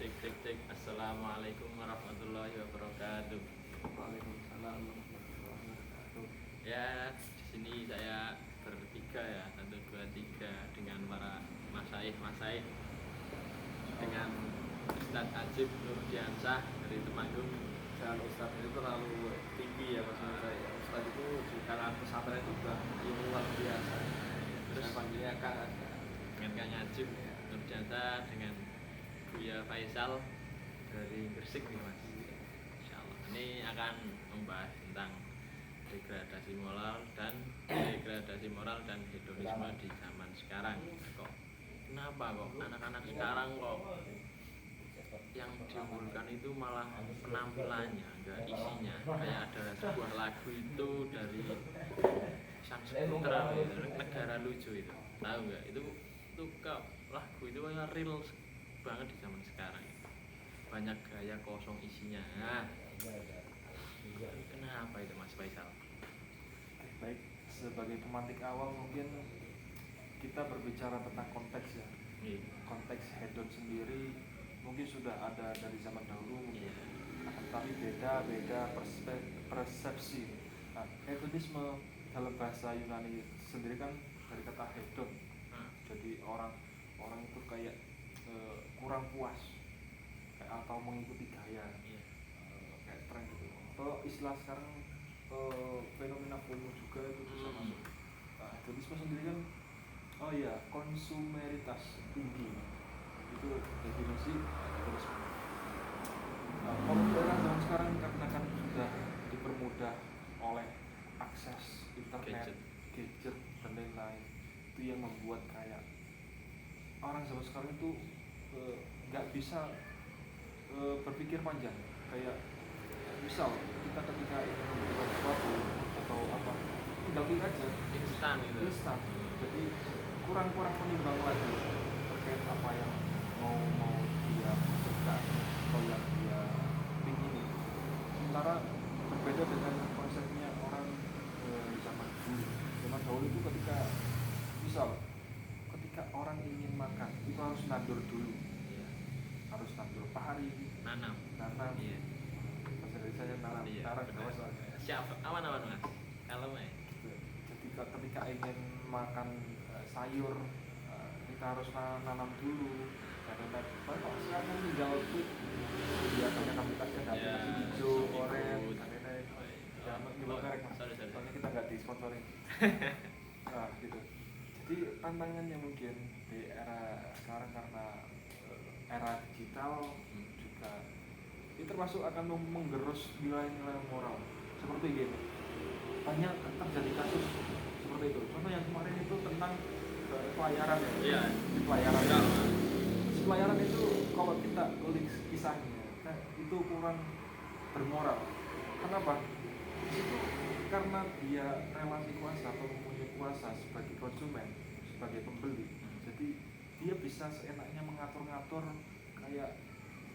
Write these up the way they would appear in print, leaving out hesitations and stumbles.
Cek cek cek. Assalamualaikum warahmatullahi wabarakatuh. Waalaikumsalam warahmatullahi wabarakatuh. Ya, di sini saya bertiga ya, satu dua tiga dengan para masaih dengan Ustadz Ajib Nurdiansah dari Temanggung. Jangan Ustadz itu terlalu tinggi ya mas menurut saya. Ustadz itu di kalangan pesantren itu udah ilmu luar biasa. Terus Saya panggilnya Kang aja. dengan Kang Ajib Nurdiansah dengan Buya Faisal dari Gresik nih mas. Insyaallah ini akan membahas tentang degradasi moral dan hedonisme di zaman sekarang. Kenapa kok anak-anak sekarang kok yang diunggulkan itu malah penampilannya, enggak isinya? Kayak ada sebuah lagu itu dari Sang Seputra gitu, Negara Lucu itu, tahu nggak? Itu kok lagu itu kayak real banget di zaman sekarang. Banyak gaya kosong isinya. Nah, kenapa itu Mas Faisal? Baik, sebagai pemantik awal mungkin kita berbicara tentang konteks ya. Iya. Konteks hedon sendiri mungkin sudah ada dari zaman dahulu, Iya. tapi beda persepsi. Nah, hedonisme dalam bahasa Yunani sendiri kan dari kata hedon. Jadi orang itu kayak kurang puas kayak atau mengikuti gaya, Iya. kayak tren gitu. Atau istilah sekarang fenomena FOMO juga itu bisa masuk. Nah, hedonisme sendiri kan konsumeritas tinggi itu definisi hedonisme. Nah, kalau orang zaman sekarang karena kan sudah dipermudah oleh akses internet, gadget dan lain-lain, itu yang membuat kayak orang zaman sekarang itu nggak bisa berpikir panjang. Kayak misal kita ketika ingin membeli sesuatu atau apa, tinggal klik aja, Instan gitu. instan. Jadi kurang menimbang lagi terkait apa yang mau dia suka atau yang dia ingini. Sementara berbeda dengan konsepnya orang zaman dulu. Zaman dahulu itu ketika orang ingin makan itu harus nandur dulu. Iya. Harus nandur pari, Nanam. Iya. bahasa Indonesia nanam, Iya. tanam Benar. Jawa soalnya. Siap. Awan mas. Kalau Gitu. Jadi ketika ingin makan sayur, kita harus nanam dulu. Karena kalau sekarang tinggal klik, dia banyak aplikasinya, ada Ya, aplikasi hijau, Shopee oranye, Food. dan lain-lain. Jangan nyebut merek mas, Sorry. soalnya kita nggak disponsorin. Nah gitu. Jadi tantangannya mungkin di era sekarang karena era digital juga ini termasuk akan menggerus nilai-nilai moral. Seperti gini, banyak terjadi kasus seperti itu. Contoh yang kemarin itu tentang pelayaran ya. Iya. Di pelayaran. Si pelayaran itu kalau kita ulik kisahnya, itu kurang bermoral. Kenapa? Di situ karena dia relasi kuasa atau mempunyai kuasa sebagai konsumen, sebagai pembeli. Jadi dia bisa seenaknya mengatur-ngatur kayak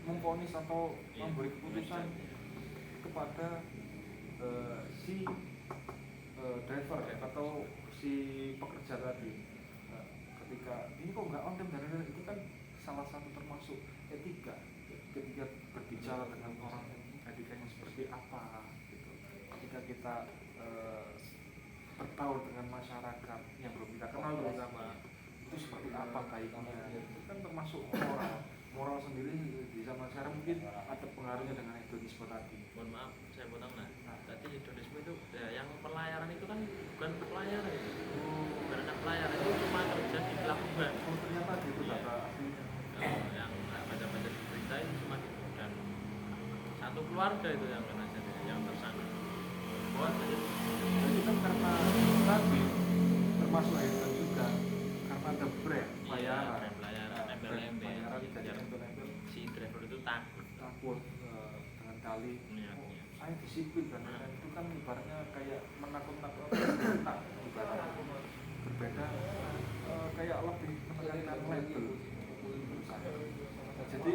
memvonis atau memberi keputusan kepada si driver atau si pekerja tadi. Ketika ini kok nggak on time dan lain-lain, itu kan salah satu termasuk etika. Ketika berbicara dengan orang, etikanya seperti apa gitu. Ketika kita berbaur dengan masyarakat yang belum kita kenal terutama, itu seperti apa baiknya, itu kan termasuk moral sendiri di zaman sekarang mungkin ada pengaruhnya dengan hedonisme tadi. Mohon maaf, saya potong nah. Tadi hedonisme itu ya, yang pelayaran itu kan bukan pelayaran itu. Karena pelayaran itu cuma kerja di pelabuhan. Oh ternyata gitu Iya. kata aslinya. Yang baca-baca di berita itu cuma gitu. Dan satu keluarga itu yang kena jadi yang tersangka. Jadi kan karena tadi termasuk hedon juga karena ada brand pelayaran. Brand pelayaran, embel-embel. Pelayaran jadi embel-embel. Si driver itu takut Dengan kali Iya. saya disiplin dan lain-lain, itu kan ibaratnya kayak menakut-nakut ibaratnya berbeda, kayak lebih menekankan label. Jadi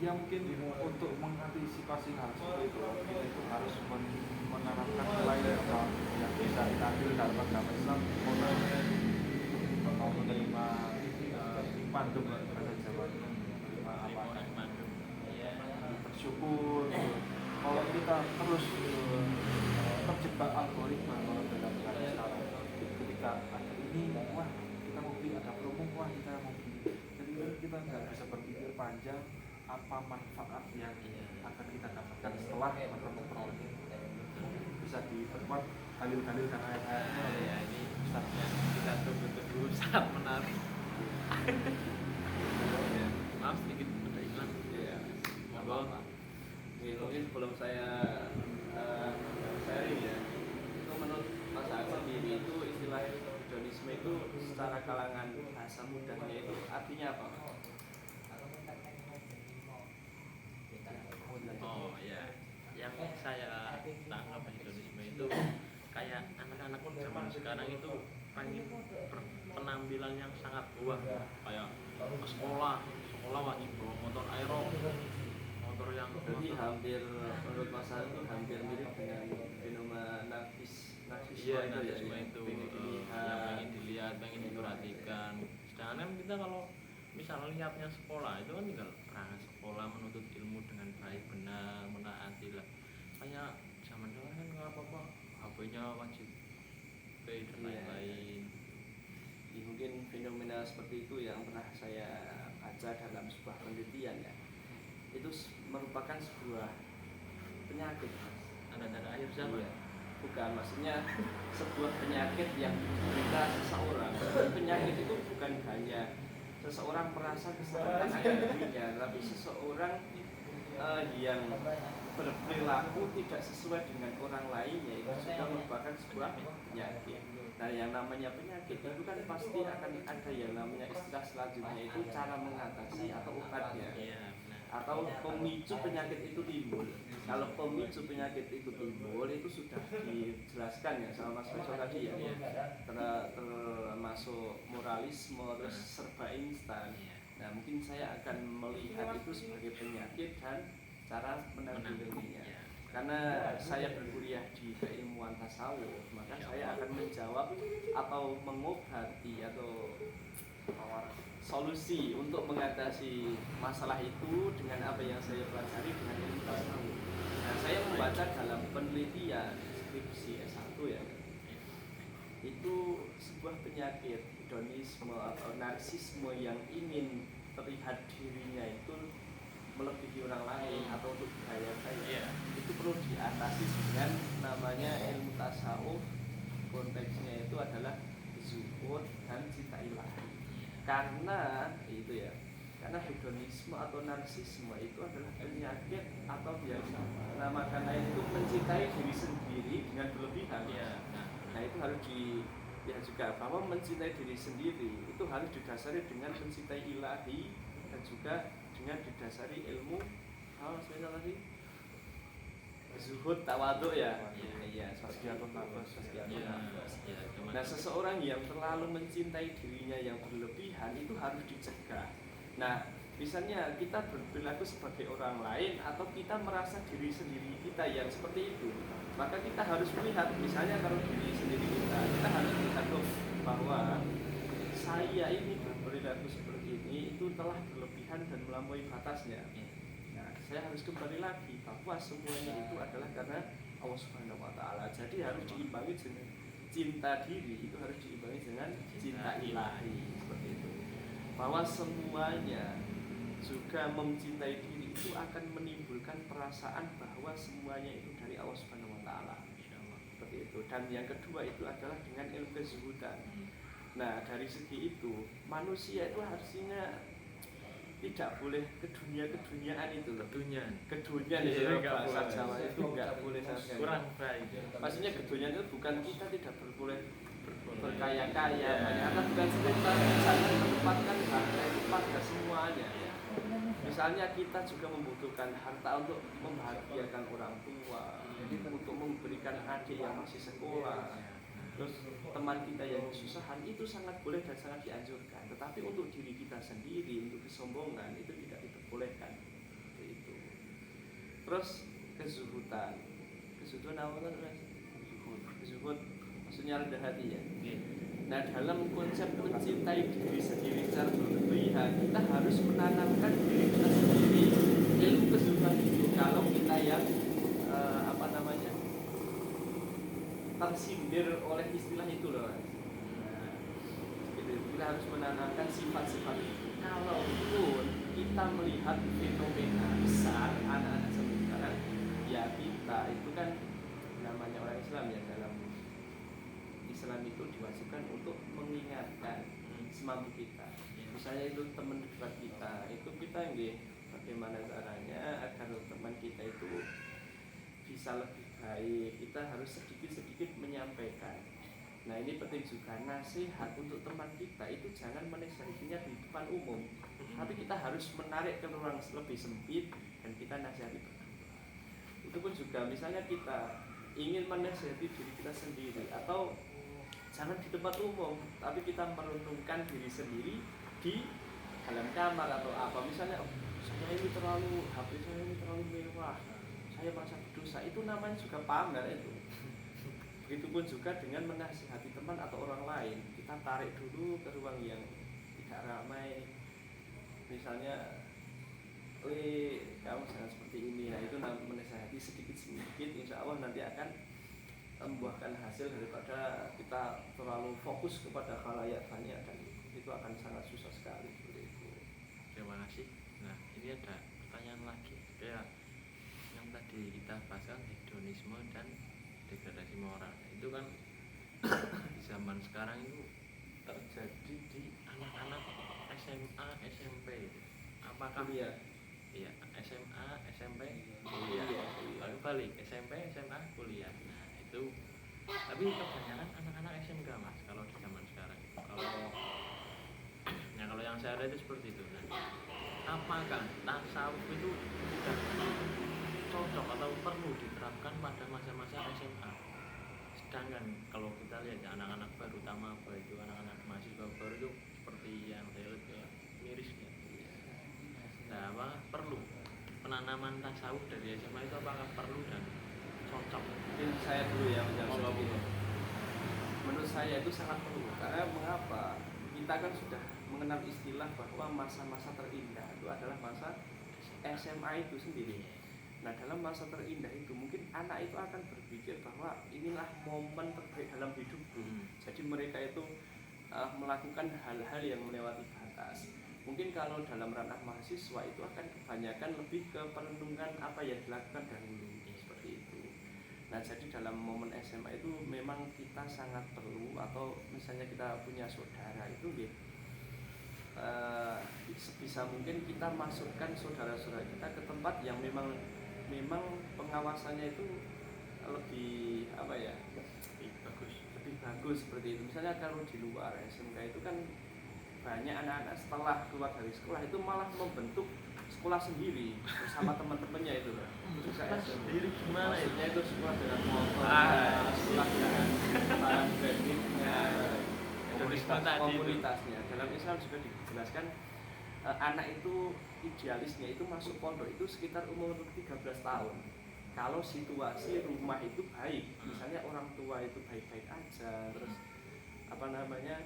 ya mungkin untuk mengantisipasi hal seperti itu kita itu harus menanamkan nilai apa yang bisa kita ambil dalam agama Islam, mau menerima pandem bahasa Jawa, menerima apa input. Kalau kita terus terjebak algoritma kalau dalam zaman sekarang, ketika ada ini, wah kita mau beli, ada promo, wah kita mau beli. Jadi kita nggak bisa berpikir panjang apa manfaat yang akan kita dapatkan setelah memperoleh ini. Bisa diperkuat dalil-dalil dan ayat-ayatnya. Ya, ini saatnya kita tunggu-tunggu saat menarik. Ya, maaf sedikit ada iklan. Iya, nggak Monggo. apa-apa. Ini mungkin sebelum saya sharing ya, itu menurut Mas Hasan sendiri itu istilah hedonisme itu secara kalangan bahasa mudahnya itu artinya apa? Oh ya, yang saya tangkap hedonisme itu kayak anak-anak zaman sekarang itu pengen penampilan yang sangat wah, kayak ke sekolah wajib bawa motor aero, motor yang Jadi hampir menurut Mas Hasan itu hampir mirip dengan fenomena narkisme iya, itu ya, narkisme yang itu pengen yang dilihat. pengen dilihat, pengen diperhatikan. Sedangkan kita kalau misalnya lihatnya sekolah itu kan tinggal sekolah menuntut ilmu dengan baik benar menaati lah. Kayak zaman sekarang kan nggak apa-apa, HP-nya wajib pay dan Iya. lain-lain. Ya, mungkin fenomena seperti itu yang pernah saya baca dalam sebuah penelitian ya, itu merupakan sebuah penyakit, Mas. Tanda-tanda akhir zaman. Iya. Bukan, maksudnya sebuah penyakit yang diderita seseorang. Penyakit itu bukan hanya seseorang merasa keselamatan akan dirinya, tapi seseorang yang berperilaku tidak sesuai dengan orang lainnya itu sudah merupakan sebuah penyakit. Nah, yang namanya penyakit itu kan pasti akan ada yang namanya istilah selanjutnya itu cara mengatasi atau obatnya. Iya, benar. Atau pemicu penyakit itu timbul. Kalau pemicu penyakit itu timbul itu sudah dijelaskan ya sama Mas Faisal tadi ya, termasuk moralisme, terus serba instan. Nah, mungkin saya akan melihat itu sebagai penyakit dan cara menanggulanginya. Iya. Karena saya berkuliah di keilmuan tasawuf, maka saya akan menjawab atau mengobati atau solusi untuk mengatasi masalah itu dengan apa yang saya pelajari dengan ilmu tasawuf. Nah, saya membaca dalam penelitian skripsi S1 ya, itu sebuah penyakit hedonisme atau narsisme yang ingin terlihat dirinya itu melebihi orang lain atau untuk bergaya-gaya. Iya. Itu perlu diatasi dengan namanya ilmu tasawuf. Konteksnya itu adalah zuhud dan cinta ilahi. Karena itu ya, karena hedonisme atau narsisme itu adalah penyakit atau biasa namakan lain itu mencintai diri sendiri dengan berlebihan. Iya. Nah, itu harus ya juga bahwa mencintai diri sendiri itu harus didasari dengan mencintai ilahi dan juga dengan didasari ilmu sebenarnya tadi zuhud tawadhu ya. Iya, Tasbihun nafas. Iya. Nah, seseorang yang terlalu mencintai dirinya yang berlebihan itu harus dicegah. Nah, misalnya kita berperilaku sebagai orang lain atau kita merasa diri sendiri kita yang seperti itu, maka kita harus melihat, misalnya kalau diri sendiri kita harus melihat bahwa saya ini berperilaku seperti ini itu telah berlebihan dan melampaui batasnya. Nah, saya harus kembali lagi bahwa semuanya itu adalah karena Allah Subhanahu wa Ta'ala. Jadi harus diimbangi dengan cinta diri, itu harus diimbangi dengan cinta ilahi, seperti itu. Bahwa semuanya juga mencintai diri itu akan menimbulkan perasaan bahwa semuanya itu dari Allah Subhanahu wa Ta'ala. Seperti itu. Dan yang kedua itu adalah dengan ilmu kezuhudan. Nah, dari segi itu manusia itu harusnya tidak boleh keduniaan itu loh. Keduniaan itu bahasa Jawa itu enggak boleh sama sekali. Kurang baik. Maksudnya keduniaan itu bukan kita tidak boleh berkaya-kaya banyak, atau bukan sekedar misalnya menempatkan harta itu pada semuanya. Misalnya kita juga membutuhkan harta untuk membahagiakan orang tua, untuk memberikan adik yang masih sekolah, terus teman kita yang kesusahan, itu sangat boleh dan sangat dianjurkan. Tetapi untuk diri kita sendiri, untuk kesombongan itu tidak diperbolehkan. Itu. Terus kezuhudan apa kan? Kezuhud maksudnya rendah hati ya. Nah, dalam konsep mencintai diri sendiri secara berlebihan, kita harus menanamkan diri kita sendiri ilmu kezuhudan itu. kalau kita yang apa namanya tersindir oleh istilah itu loh Mas. Nah, gitu. Kita harus menanamkan sifat-sifat itu. Kalaupun kita melihat fenomena besar anak-anak sekarang, ya kita itu kan namanya orang Islam ya, dalam Islam itu diwajibkan untuk mengingatkan semampu kita. Misalnya itu teman dekat kita, itu kita nggih bagaimana caranya agar teman kita itu bisa lebih baik, kita harus sedikit-sedikit menyampaikan. Nah ini penting juga, nasihat untuk teman kita itu jangan menasihatinya di depan umum, tapi kita harus menarik ke ruang lebih sempit dan kita nasihati berdua. Itu pun juga misalnya kita ingin menasihati diri kita sendiri, atau jangan di tempat umum, tapi kita merenungkan diri sendiri di dalam kamar atau apa. Misalnya saya ini terlalu, HP saya ini terlalu mewah, saya merasa berdosa, itu namanya juga pamer itu. Begitupun juga dengan menasihati teman atau orang lain, kita tarik dulu ke ruang yang tidak ramai. Misalnya, kamu jangan seperti ini. Nah itu menasihati sedikit-sedikit, insya Allah nanti akan membuahkan hasil daripada kita terlalu fokus kepada khalayak banyak, dan itu akan sangat susah sekali. Terima kasih. Nah ini ada pertanyaan lagi, kayak yang tadi kita bahas kan hedonisme dan degradasi moral. Itu kan di zaman sekarang itu terjadi di anak-anak SMA, SMP. Apakah Iya. Iya, SMA, SMP, kuliah. Lalu balik SMP, SMA, kuliah. Nah, itu tapi kebanyakan anak-anak SMK Mas kalau di zaman sekarang. Kalau yang saya lihat itu seperti itu. Nah, apakah tasawuf itu sudah cocok atau perlu diterapkan pada masa-masa SMA? Sedangkan kalau kita lihat ya, anak-anak baru, utama apa itu anak-anak mahasiswa baru itu seperti yang saya lihat ya, miris ya. Nah, apa perlu penanaman tasawuf dari SMA itu, apakah perlu dan cocok? Mungkin saya dulu ya menjawab itu. Menurut saya itu sangat perlu, karena mengapa? Kita kan sudah mengenal istilah bahwa masa-masa terindah itu adalah masa SMA itu sendiri. Nah dalam masa terindah itu mungkin anak itu akan berpikir bahwa inilah momen terbaik dalam hidupku. Jadi mereka itu melakukan hal-hal yang melewati batas. Mungkin kalau dalam ranah mahasiswa itu akan kebanyakan lebih ke perenungan apa yang dilakukan dahulu, seperti itu. Nah jadi dalam momen SMA itu memang kita sangat perlu, atau misalnya kita punya saudara itu sebisa mungkin kita masukkan saudara-saudara kita ke tempat yang memang pengawasannya itu lebih apa ya, lebih bagus seperti itu. Misalnya kalau di luar SMK itu kan banyak anak-anak setelah keluar dari sekolah itu malah membentuk sekolah sendiri bersama teman-temannya itu loh. Sekolah sendiri gimana ya? Maksudnya itu sekolah dengan motor, sekolah dengan barang brandingnya, komunitasnya. Dalam Islam juga dijelaskan anak itu idealisnya itu masuk pondok itu sekitar umur 13 tahun. Kalau situasi rumah itu baik, misalnya orang tua itu baik-baik aja, terus apa namanya,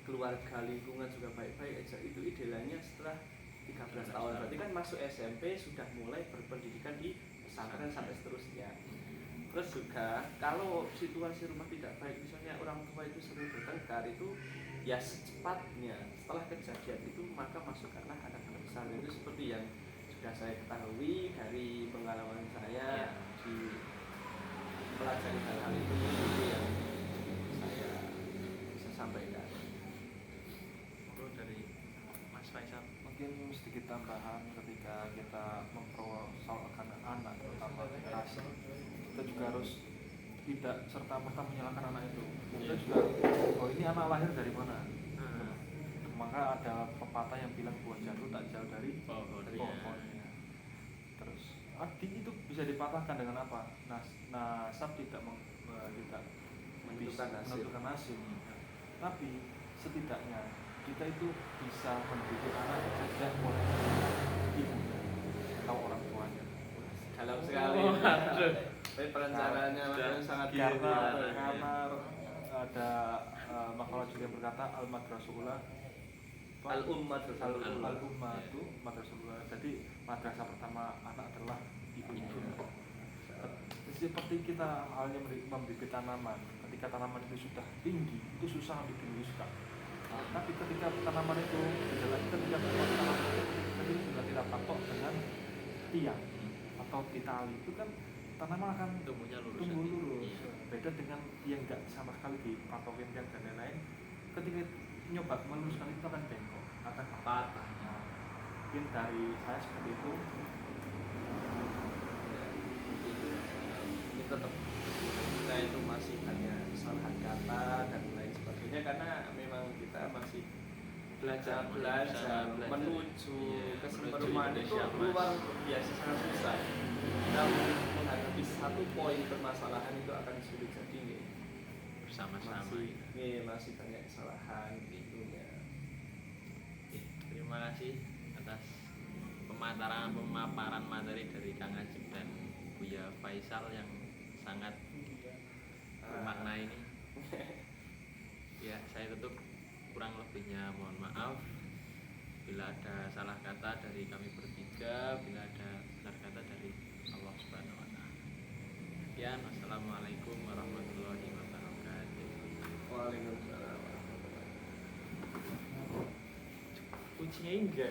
keluarga lingkungan juga baik-baik aja, itu idealnya setelah 13 tahun. Berarti kan masuk SMP sudah mulai berpendidikan di pesantren sampai seterusnya. Terus juga kalau situasi rumah tidak baik, misalnya orang tua itu sering bertengkar, itu ya secepatnya setelah kejadian itu maka masukkanlah anak-anak besar. Itu seperti yang sudah saya ketahui dari pengalaman saya di pelajari hal-hal itu yang saya bisa sampaikan. Dari Mas Faisal mungkin sedikit tambahan, ketika kita mempersoalkan anak terutama generasi, kita juga harus tidak serta-merta menyalahkan anak itu. Kita juga, oh ini anak lahir dari mana? Maka ada pepatah yang bilang buah jatuh tak jauh dari pohonnya. Terus itu bisa dipatahkan dengan apa? Nasab tidak menentukan nasib. Tapi setidaknya kita itu bisa mendidik anak sejak mulai ibunya atau orang tuanya. Dalam sekali. Tapi perencanaannya sangat karena ada makalah juga yang berkata al-madrasah ula Al-Ummatul Ula. Al-Ummah itu madrasah ula. Jadi madrasah pertama anak adalah ibunya. Seperti kita halnya membibit tanaman, ketika tanaman itu sudah tinggi, itu susah untuk diluruskan. Tapi ketika tanaman itu ketika tanaman itu sudah kita patok dengan tiang atau ditali, itu kan tanaman akan tumbuhnya lurus. tumbuh lurus. Iya. Beda dengan yang enggak sama sekali dipatokin tiang dan lain-lain. Ketika nyoba meluruskan itu akan bengkok, akan patah. Nah, mungkin dari saya seperti itu. Ini tetap kita itu masih hanya kesalahan kata dan lain sebagainya, karena memang kita masih belajar menuju kesempurnaan itu luar biasa, sangat susah. Kita menghadapi satu poin permasalahan itu akan sulit, jadi Bersama-sama. masih banyak kesalahan gitu ya. Terima kasih atas pemaparan materi dari Kang Ajib dan Buya Faisal yang sangat bermakna ini. Ya, saya tutup, kurang lebihnya mohon maaf. Bila ada salah kata dari kami bertiga, bila ada benar kata dari Allah Subhanahu wa taala. Sekian, wassalamualaikum warahmatullahi wabarakatuh. Waalaikumsalam. Kucingnya enggak,